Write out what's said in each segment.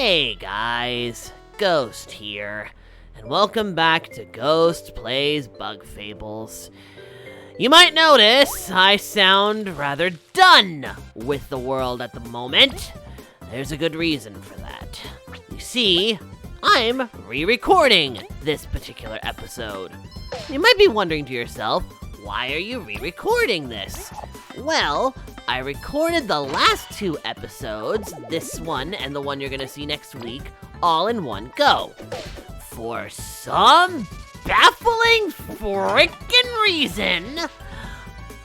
Hey guys, Ghost here, and welcome back to Ghost Plays Bug Fables. You might notice I sound rather done with the world at the moment. There's a good reason for that. You see, I'm re-recording this particular episode. You might be wondering to yourself, why are you re-recording this? Well, I recorded the last two episodes, this one and the one you're gonna see next week, all in one go. For some baffling frickin' reason,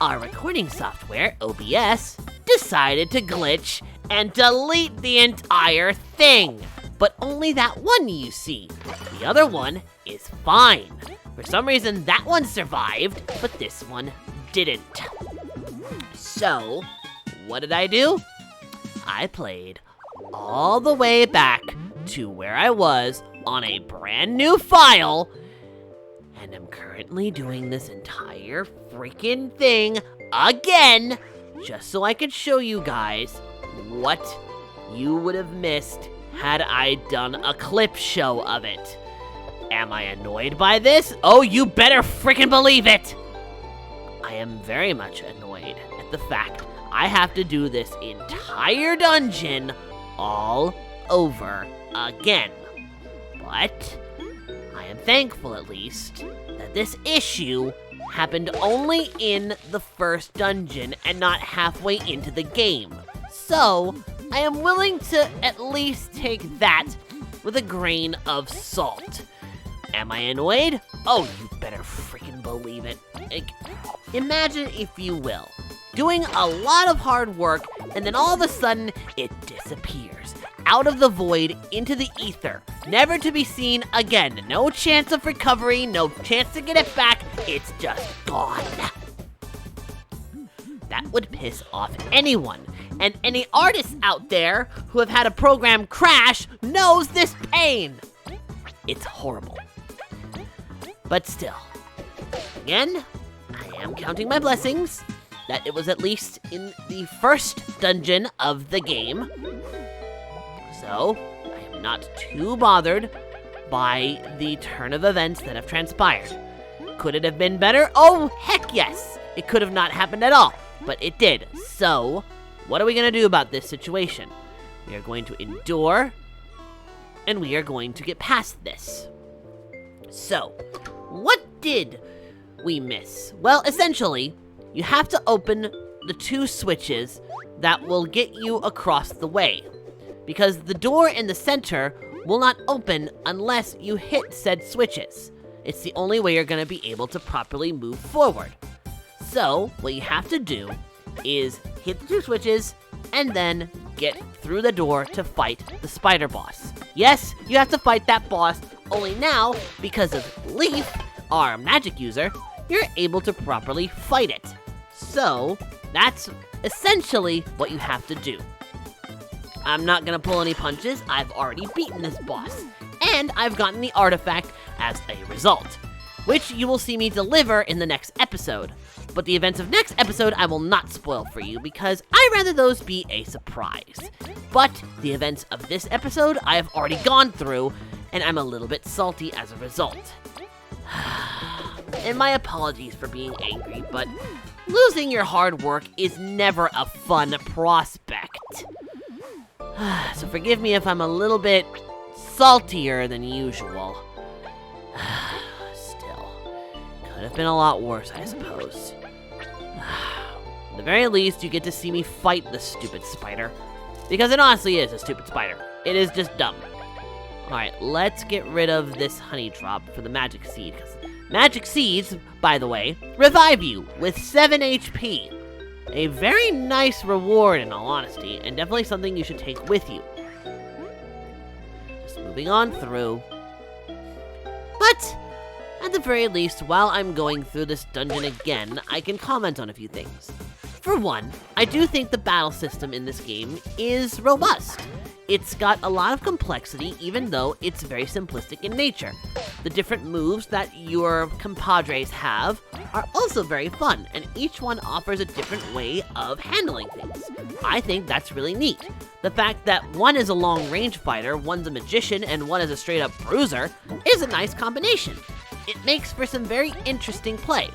our recording software, OBS, decided to glitch and delete the entire thing. But only that one, you see. The other one is fine. For some reason, that one survived, but this one didn't. So, what did I do? I played all the way back to where I was on a brand new file, and I'm currently doing this entire freaking thing again, just so I could show you guys what you would have missed had I done a clip show of it. Am I annoyed by this? Oh, you better freaking believe it! I am very much annoyed at the fact I have to do this entire dungeon all over again. But I am thankful, at least, that this issue happened only in the first dungeon and not halfway into the game. So, I am willing to at least take that with a grain of salt. Am I annoyed? Oh, you better freaking believe it. Imagine, if you will, doing a lot of hard work, and then all of a sudden, it disappears. Out of the void, into the ether, never to be seen again. No chance of recovery, no chance to get it back, it's just gone. That would piss off anyone, and any artists out there who have had a program crash knows this pain. It's horrible. But still, again, I am counting my blessings that it was at least in the first dungeon of the game. So, I am not too bothered by the turn of events that have transpired. Could it have been better? Oh, heck yes! It could have not happened at all, but it did. So, what are we going to do about this situation? We are going to endure, and we are going to get past this. So, what did we miss? Well, essentially, you have to open the two switches that will get you across the way, because the door in the center will not open unless you hit said switches. It's the only way you're going to be able to properly move forward. So, what you have to do is hit the two switches and then get through the door to fight the spider boss. Yes, you have to fight that boss, only now, because of Leaf, our magic user, you're able to properly fight it. So, that's essentially what you have to do. I'm not gonna pull any punches, I've already beaten this boss, and I've gotten the artifact as a result, which you will see me deliver in the next episode. But the events of next episode I will not spoil for you because I'd rather those be a surprise. But the events of this episode I have already gone through, and I'm a little bit salty as a result. And my apologies for being angry, but losing your hard work is never a fun prospect. So forgive me if I'm a little bit saltier than usual. Still, could have been a lot worse, I suppose. At the very least, you get to see me fight the stupid spider, because it honestly is a stupid spider. It is just dumb. Alright, let's get rid of this honey drop for the magic seed, because magic seeds, by the way, revive you with 7 HP. A very nice reward, in all honesty, and definitely something you should take with you. Just moving on through. But, at the very least, while I'm going through this dungeon again, I can comment on a few things. For one, I do think the battle system in this game is robust. It's got a lot of complexity, even though it's very simplistic in nature. The different moves that your compadres have are also very fun, and each one offers a different way of handling things. I think that's really neat. The fact that one is a long-range fighter, one's a magician, and one is a straight-up bruiser is a nice combination. It makes for some very interesting play.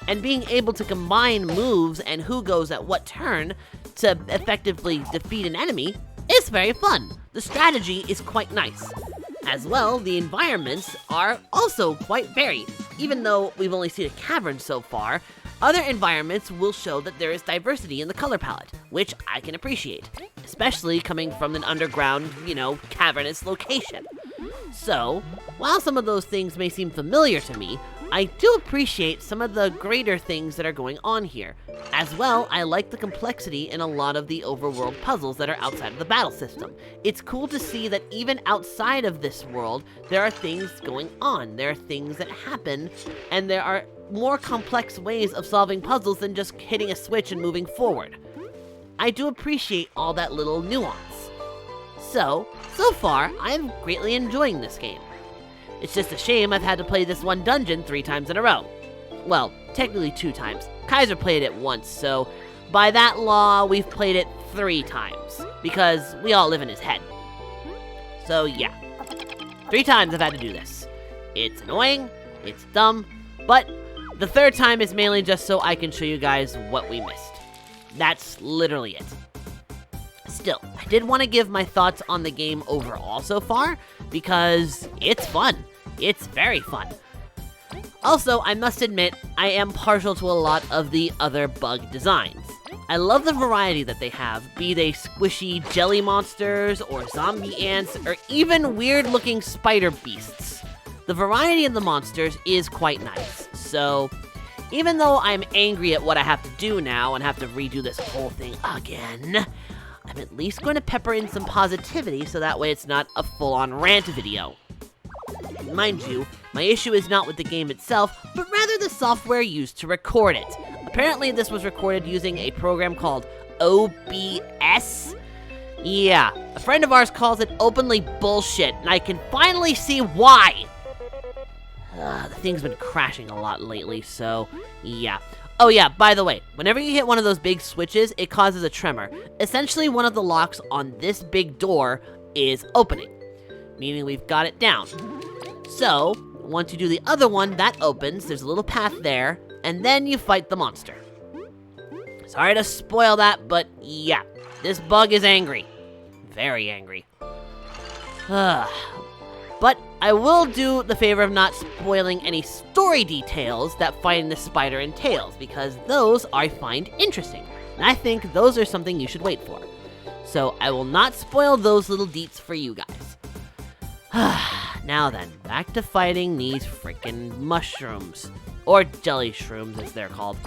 And being able to combine moves and who goes at what turn to effectively defeat an enemy is very fun. The strategy is quite nice. As well, the environments are also quite varied. Even though we've only seen a cavern so far, other environments will show that there is diversity in the color palette, which I can appreciate, especially coming from an underground, cavernous location. So, while some of those things may seem familiar to me, I do appreciate some of the greater things that are going on here. As well, I like the complexity in a lot of the overworld puzzles that are outside of the battle system. It's cool to see that even outside of this world, there are things going on. There are things that happen, and there are more complex ways of solving puzzles than just hitting a switch and moving forward. I do appreciate all that little nuance. So far, I am greatly enjoying this game. It's just a shame I've had to play this one dungeon 3 times in a row. Well, technically 2 times. Kaiser played it once, so by that law, we've played it 3 times, because we all live in his head. So yeah, 3 times I've had to do this. It's annoying, it's dumb, but the 3rd time is mainly just so I can show you guys what we missed. That's literally it. Still, I did want to give my thoughts on the game overall so far, because it's fun. It's very fun. Also, I must admit, I am partial to a lot of the other bug designs. I love the variety that they have, be they squishy jelly monsters, or zombie ants, or even weird-looking spider beasts. The variety of the monsters is quite nice, so even though I'm angry at what I have to do now and have to redo this whole thing again, I'm at least going to pepper in some positivity so that way it's not a full-on rant video. Mind you, my issue is not with the game itself, but rather the software used to record it. Apparently this was recorded using a program called OBS. Yeah, a friend of ours calls it openly bullshit, and I can finally see why. The thing's been crashing a lot lately, so yeah. Oh yeah, by the way, whenever you hit one of those big switches, it causes a tremor. Essentially, one of the locks on this big door is opening, meaning we've got it down. So, once you do the other one, that opens, there's a little path there, and then you fight the monster. Sorry to spoil that, but yeah, this bug is angry. Very angry. But I will do the favor of not spoiling any story details that fighting the spider entails, because those I find interesting, and I think those are something you should wait for. So I will not spoil those little deets for you guys. Now then, back to fighting these freaking mushrooms, or jelly shrooms as they're called.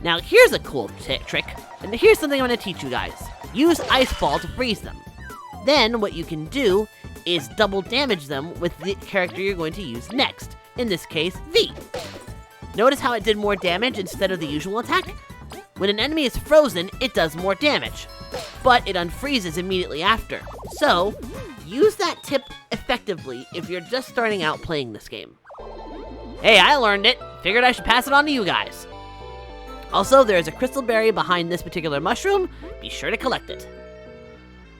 Now here's a cool trick, and here's something I'm going to teach you guys. Use Ice Ball to freeze them. Then what you can do is double damage them with the character you're going to use next, in this case, V. Notice how it did more damage instead of the usual attack? When an enemy is frozen, it does more damage, but it unfreezes immediately after. So, use that tip effectively if you're just starting out playing this game. Hey, I learned it. Figured I should pass it on to you guys. Also, there is a crystal berry behind this particular mushroom. Be sure to collect it.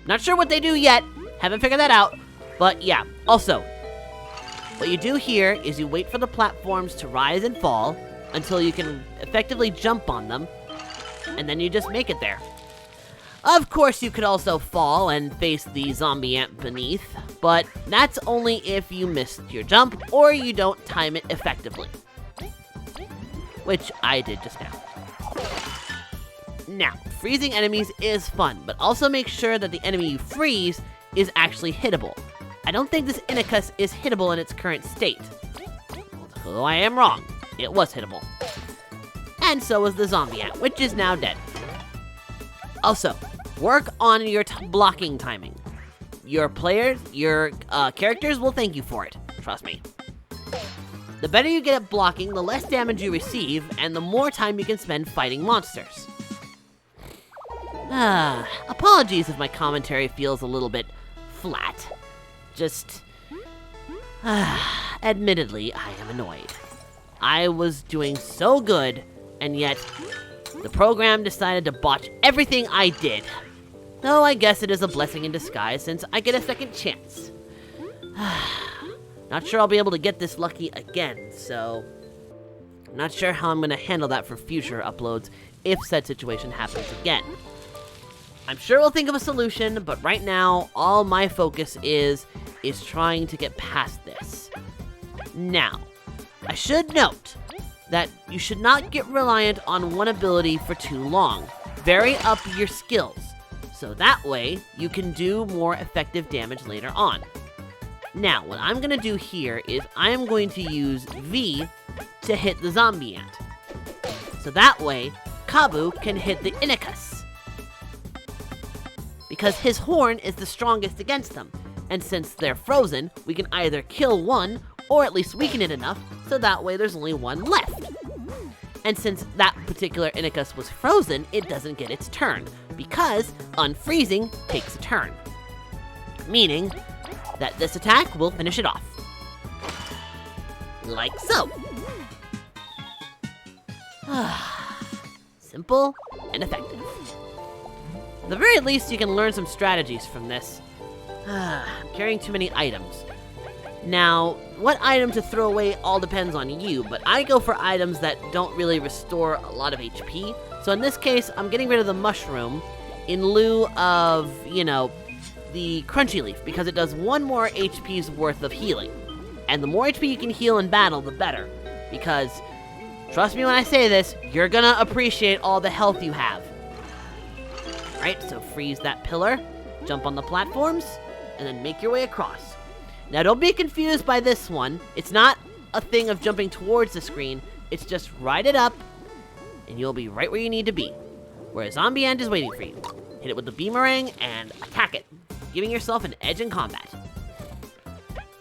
Not sure what they do yet. Haven't figured that out. But yeah, also, what you do here is you wait for the platforms to rise and fall until you can effectively jump on them, and then you just make it there. Of course, you could also fall and face the zombie ant beneath, but that's only if you missed your jump or you don't time it effectively. Which I did just now. Now, freezing enemies is fun, but also make sure that the enemy you freeze is actually hittable. I don't think this Inicus is hittable in its current state. Although I am wrong, it was hittable. And so was the zombie ant, which is now dead. Also, work on your blocking timing. Your characters will thank you for it, trust me. The better you get at blocking, the less damage you receive, and the more time you can spend fighting monsters. Apologies if my commentary feels a little bit flat. Just... admittedly, I am annoyed. I was doing so good, and yet the program decided to botch everything I did. Though I guess it is a blessing in disguise since I get a second chance. Not sure I'll be able to get this lucky again, so I'm not sure how I'm going to handle that for future uploads if said situation happens again. I'm sure we'll think of a solution, but right now, all my focus is trying to get past this. Now, I should note that you should not get reliant on one ability for too long. Vary up your skills, so that way you can do more effective damage later on. Now, what I'm going to do here is I am going to use V to hit the zombie ant. So that way, Kabu can hit the Inicus. Because his horn is the strongest against them, and since they're frozen, we can either kill one, or at least weaken it enough, so that way there's only one left. And since that particular Inicus was frozen, it doesn't get its turn, because unfreezing takes a turn. Meaning that this attack will finish it off. Like so. Simple and effective. At the very least, you can learn some strategies from this. I'm carrying too many items. Now, what item to throw away all depends on you, but I go for items that don't really restore a lot of HP. So in this case, I'm getting rid of the mushroom in lieu of, the crunchy leaf, because it does 1 more HP's worth of healing. And the more HP you can heal in battle, the better. Because, trust me when I say this, you're gonna appreciate all the health you have. Alright, so freeze that pillar, jump on the platforms, and then make your way across. Now don't be confused by this one. It's not a thing of jumping towards the screen, it's just ride it up, and you'll be right where you need to be. Where a zombie ant is waiting for you. Hit it with the boomerang, and attack it, giving yourself an edge in combat.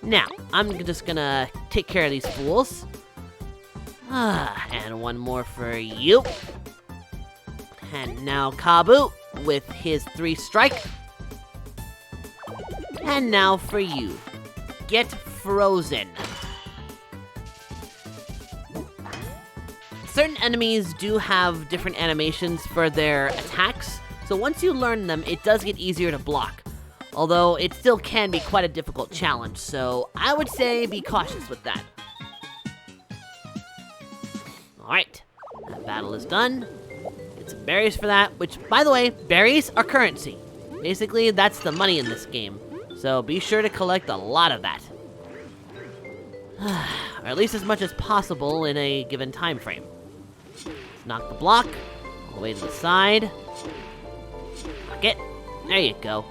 Now, I'm just gonna take care of these fools. And one more for you. And now Kabu with his 3 strike. And now for you. Get frozen. Certain enemies do have different animations for their attacks, so once you learn them, it does get easier to block. Although it still can be quite a difficult challenge, so I would say be cautious with that. Alright, that battle is done. Get some berries for that, which, by the way, berries are currency. Basically, that's the money in this game, so be sure to collect a lot of that. Or at least as much as possible in a given time frame. Let's knock the block all the way to the side. Knock it. There you go.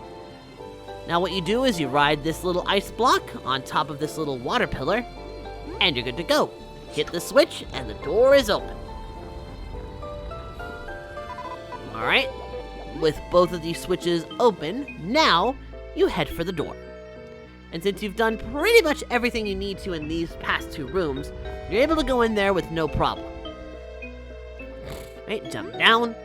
Now what you do is you ride this little ice block on top of this little water pillar, and you're good to go. Hit the switch, and the door is open. Alright, with both of these switches open, now you head for the door. And since you've done pretty much everything you need to in these past 2 rooms, you're able to go in there with no problem. Right, jump down.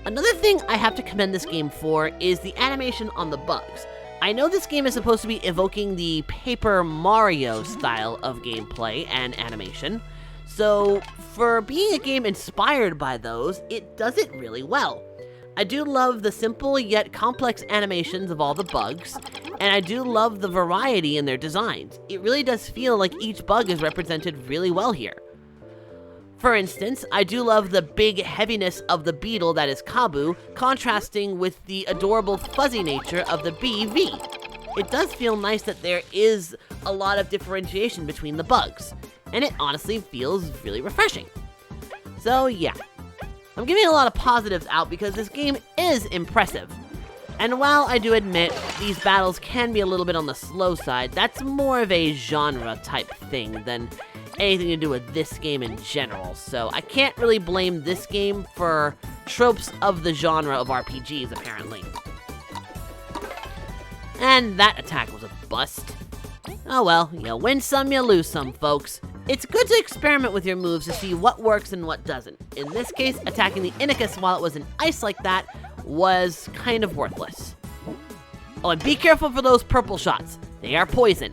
Another thing I have to commend this game for is the animation on the bugs. I know this game is supposed to be evoking the Paper Mario style of gameplay and animation, so for being a game inspired by those, it does it really well. I do love the simple yet complex animations of all the bugs, and I do love the variety in their designs. It really does feel like each bug is represented really well here. For instance, I do love the big heaviness of the beetle that is Kabu, contrasting with the adorable fuzzy nature of the bee V. It does feel nice that there is a lot of differentiation between the bugs, and it honestly feels really refreshing. So yeah, I'm giving a lot of positives out because this game is impressive. And while I do admit these battles can be a little bit on the slow side, that's more of a genre type thing than anything to do with this game in general, so I can't really blame this game for tropes of the genre of RPGs, apparently. And that attack was a bust. Oh well, you win some, you lose some, folks. It's good to experiment with your moves to see what works and what doesn't. In this case, attacking the Inicus while it was in ice like that was kind of worthless. Oh, and be careful for those purple shots. They are poison.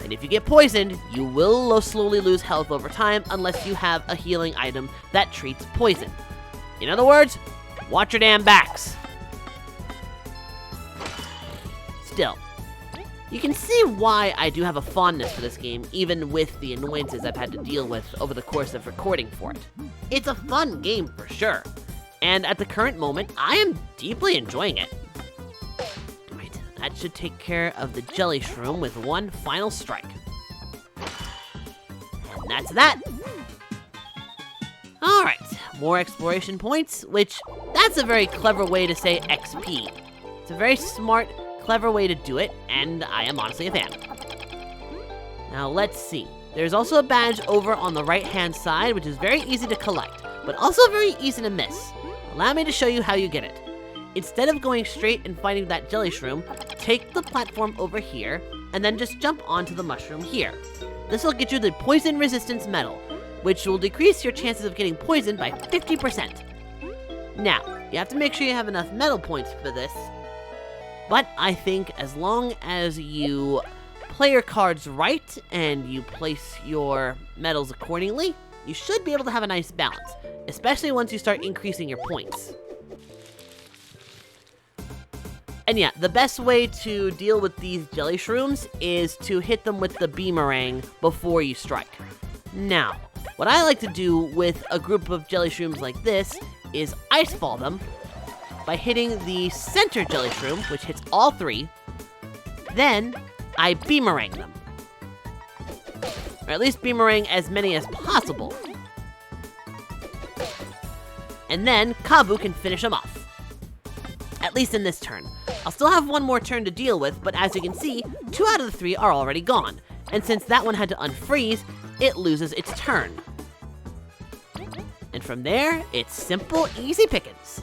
And if you get poisoned, you will slowly lose health over time unless you have a healing item that treats poison. In other words, watch your damn backs. Still, you can see why I do have a fondness for this game, even with the annoyances I've had to deal with over the course of recording for it. It's a fun game for sure, and at the current moment, I am deeply enjoying it. Right, that should take care of the jelly shroom with one final strike. And that's that. Alright, more exploration points, which, that's a very clever way to say XP. It's a very smart, clever way to do it, and I am honestly a fan. Now let's see. There's also a badge over on the right-hand side, which is very easy to collect, but also very easy to miss. Allow me to show you how you get it. Instead of going straight and finding that jelly shroom, take the platform over here, and then just jump onto the mushroom here. This will get you the poison resistance medal, which will decrease your chances of getting poisoned by 50%. Now, you have to make sure you have enough medal points for this, but I think as long as you play your cards right and you place your medals accordingly, you should be able to have a nice balance, especially once you start increasing your points. And yeah, the best way to deal with these jelly shrooms is to hit them with the boomerang before you strike. Now, what I like to do with a group of jelly shrooms like this is ice ball them by hitting the center jelly shroom, which hits all three. Then I boomerang them. Or at least boomerang as many as possible. And then Kabu can finish them off. At least in this turn. I'll still have one more turn to deal with, but as you can see, 2 out of the 3 are already gone. And since that one had to unfreeze, it loses its turn. And from there, it's simple, easy pickings.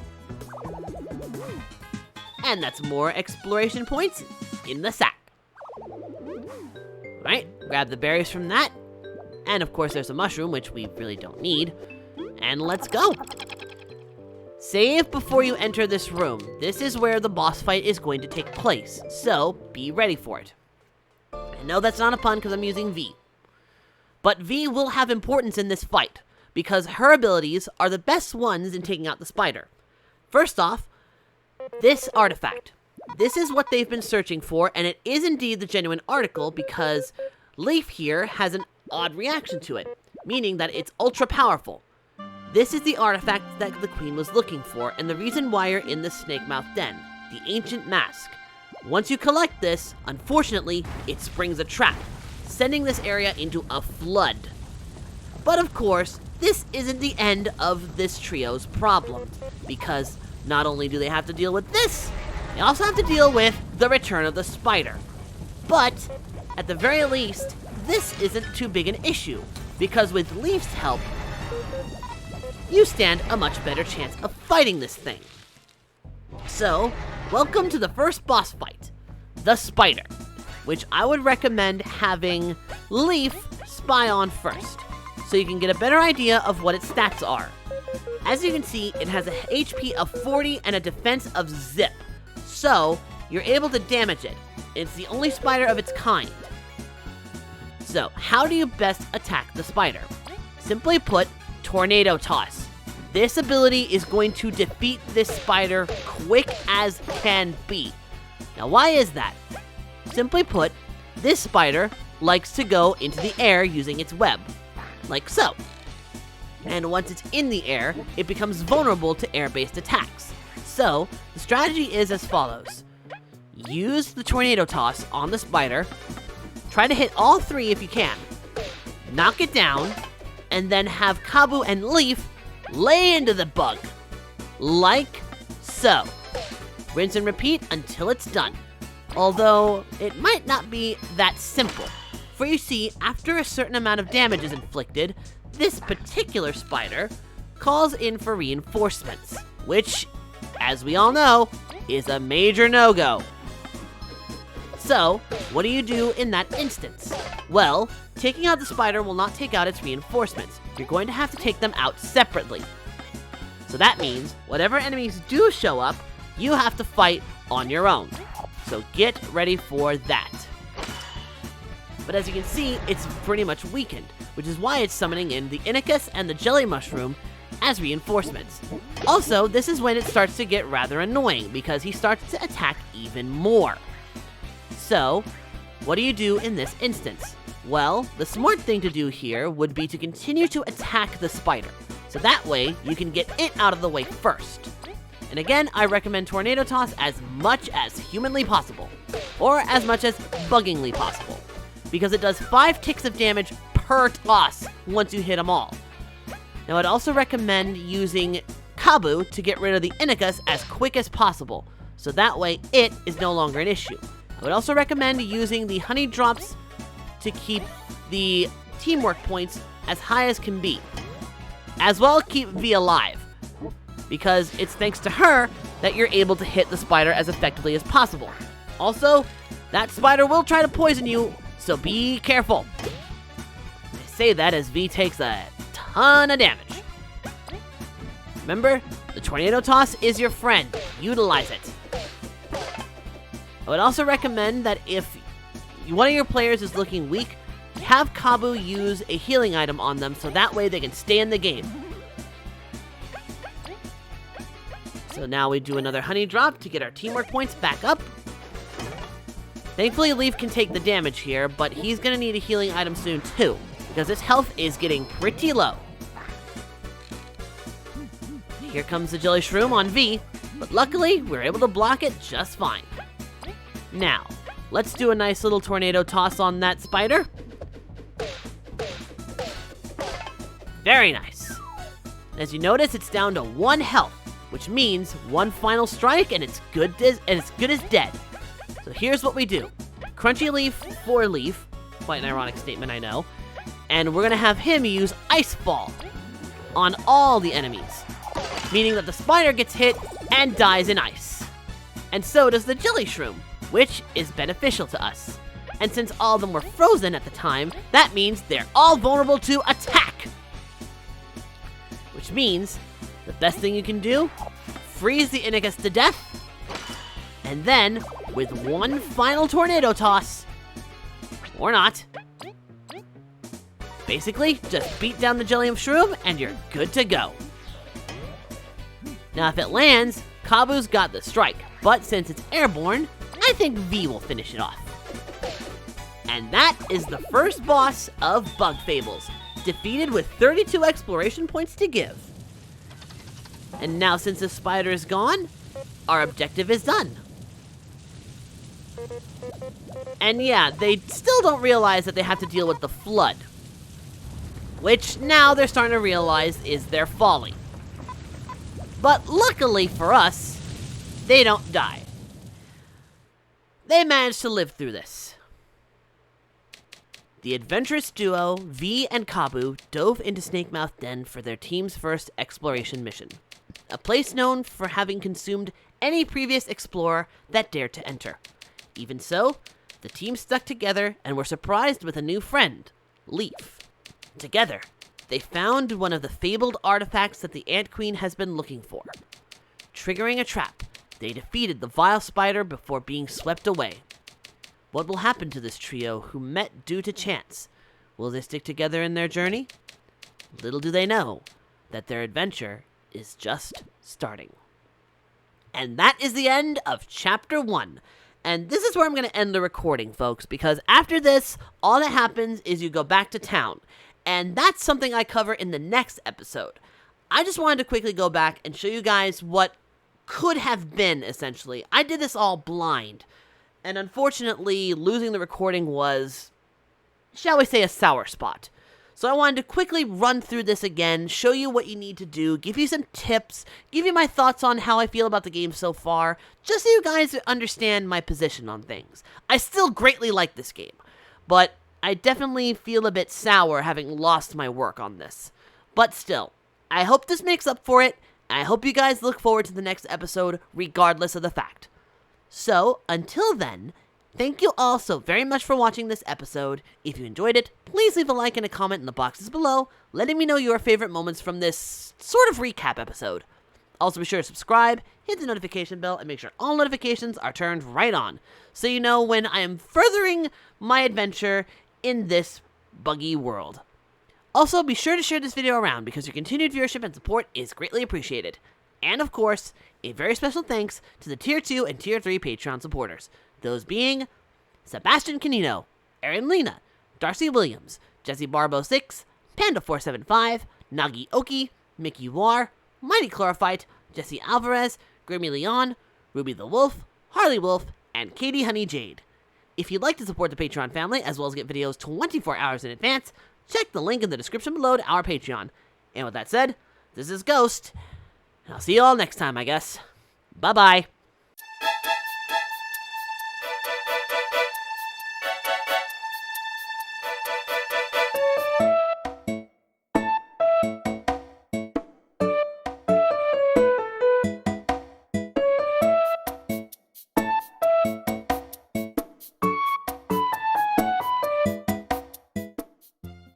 And that's more exploration points in the sack. Alright, grab the berries from that. And of course there's a mushroom, which we really don't need. And let's go. Save before you enter this room. This is where the boss fight is going to take place, so be ready for it. I know that's not a pun because I'm using V. But V will have importance in this fight, because her abilities are the best ones in taking out the spider. First off, this artifact. This is what they've been searching for, and it is indeed the genuine article because Leaf here has an odd reaction to it, meaning that it's ultra powerful. This is the artifact that the queen was looking for, and the reason why you're in the snake mouth den, the ancient mask. Once you collect this, unfortunately, it springs a trap, sending this area into a flood. But of course, this isn't the end of this trio's problem, because not only do they have to deal with this, they also have to deal with the return of the spider. But, at the very least, this isn't too big an issue, because with Leaf's help, you stand a much better chance of fighting this thing. So, welcome to the first boss fight, the spider, which I would recommend having Leaf spy on first, so you can get a better idea of what its stats are. As you can see, it has a HP of 40 and a defense of zip, so you're able to damage it. It's the only spider of its kind. So, how do you best attack the spider? Simply put, Tornado Toss. This ability is going to defeat this spider quick as can be. Now, why is that? Simply put, this spider likes to go into the air using its web, like so. And once it's in the air, it becomes vulnerable to air-based attacks. So, the strategy is as follows. Use the Tornado Toss on the spider, try to hit all 3 if you can, knock it down, and then have Kabu and Leaf lay into the bug, like so. Rinse and repeat until it's done. Although, it might not be that simple. For you see, after a certain amount of damage is inflicted, this particular spider calls in for reinforcements, which, as we all know, is a major no-go. So, what do you do in that instance? Well, taking out the spider will not take out its reinforcements. You're going to have to take them out separately. So that means, whatever enemies do show up, you have to fight on your own. So so get ready for that. But as you can see, it's pretty much weakened, which is why it's summoning in the Inicus and the Jelly Mushroom as reinforcements. Also, this is when it starts to get rather annoying, because he starts to attack even more. So, what do you do in this instance? Well, the smart thing to do here would be to continue to attack the spider, so that way you can get it out of the way first. And again, I recommend Tornado Toss as much as humanly possible, or as much as buggingly possible, because it does 5 ticks of damage per toss once you hit them all. Now, I'd also recommend using Kabu to get rid of the Inicus as quick as possible, so that way it is no longer an issue. I would also recommend using the Honey Drops to keep the teamwork points as high as can be. As well, keep V alive, because it's thanks to her that you're able to hit the spider as effectively as possible. Also, that spider will try to poison you, so be careful. I say that as V takes a ton of damage. Remember, the Tornado Toss is your friend. Utilize it. I would also recommend that if one of your players is looking weak, have Kabu use a healing item on them, so that way they can stay in the game. So now we do another Honey Drop to get our teamwork points back up. Thankfully, Leaf can take the damage here, but he's going to need a healing item soon too, because his health is getting pretty low. Here comes the Jelly Shroom on V, but luckily, we're able to block it just fine. Now, let's do a nice little Tornado Toss on that spider. Very nice. As you notice, it's down to 1 health, which means 1 final strike and it's good as dead. So here's what we do. Crunchy Leaf for Leaf, quite an ironic statement, I know, and we're gonna have him use Ice Fall on all the enemies, meaning that the spider gets hit and dies in ice. And so does the Jelly Shroom, which is beneficial to us. And since all of them were frozen at the time, that means they're all vulnerable to attack. Which means the best thing you can do, freeze the Inicus to death, and then, with 1 final Tornado Toss, or not, basically just beat down the Jelly Shroom and you're good to go. Now if it lands, Kabu's got the strike, but since it's airborne, I think V will finish it off. And that is the first boss of Bug Fables, defeated with 32 exploration points to give. And now since the spider is gone, our objective is done. And yeah, they still don't realize that they have to deal with the flood, which now they're starting to realize is their folly. But luckily for us, they don't die. They managed to live through this. The adventurous duo, V and Kabu, dove into Snakemouth Den for their team's first exploration mission, a place known for having consumed any previous explorer that dared to enter. Even so, the team stuck together and were surprised with a new friend, Leaf. Together, they found one of the fabled artifacts that the Ant Queen has been looking for. Triggering a trap, they defeated the vile spider before being swept away. What will happen to this trio who met due to chance? Will they stick together in their journey? Little do they know that their adventure is just starting. And that is the end of Chapter 1. And this is where I'm going to end the recording, folks, because after this, all that happens is you go back to town. And that's something I cover in the next episode. I just wanted to quickly go back and show you guys what could have been, essentially. I did this all blind. And unfortunately, losing the recording was, shall we say, a sour spot. So I wanted to quickly run through this again, show you what you need to do, give you some tips, give you my thoughts on how I feel about the game so far, just so you guys understand my position on things. I still greatly like this game, but I definitely feel a bit sour having lost my work on this. But still, I hope this makes up for it, and I hope you guys look forward to the next episode, regardless of the fact. So, until then, thank you all so very much for watching this episode. If you enjoyed it, please leave a like and a comment in the boxes below, letting me know your favorite moments from this sort of recap episode. Also be sure to subscribe, hit the notification bell and make sure all notifications are turned right on, so you know when I am furthering my adventure in this buggy world. Also, be sure to share this video around because your continued viewership and support is greatly appreciated. And of course, a very special thanks to the Tier 2 and Tier 3 Patreon supporters, those being Sebastian Canino, Erin Lena, Darcy Williams, Jesse Barbo 6, Panda 475, Nagi Oki, Mickey War, Mighty Chlorophyte, Jesse Alvarez, Grimmy Leon, Ruby the Wolf, Harley Wolf, and Katie Honey Jade. If you'd like to support the Patreon family as well as get videos 24 hours in advance, check the link in the description below to our Patreon. And with that said, this is Ghost, and I'll see you all next time, I guess. Bye-bye.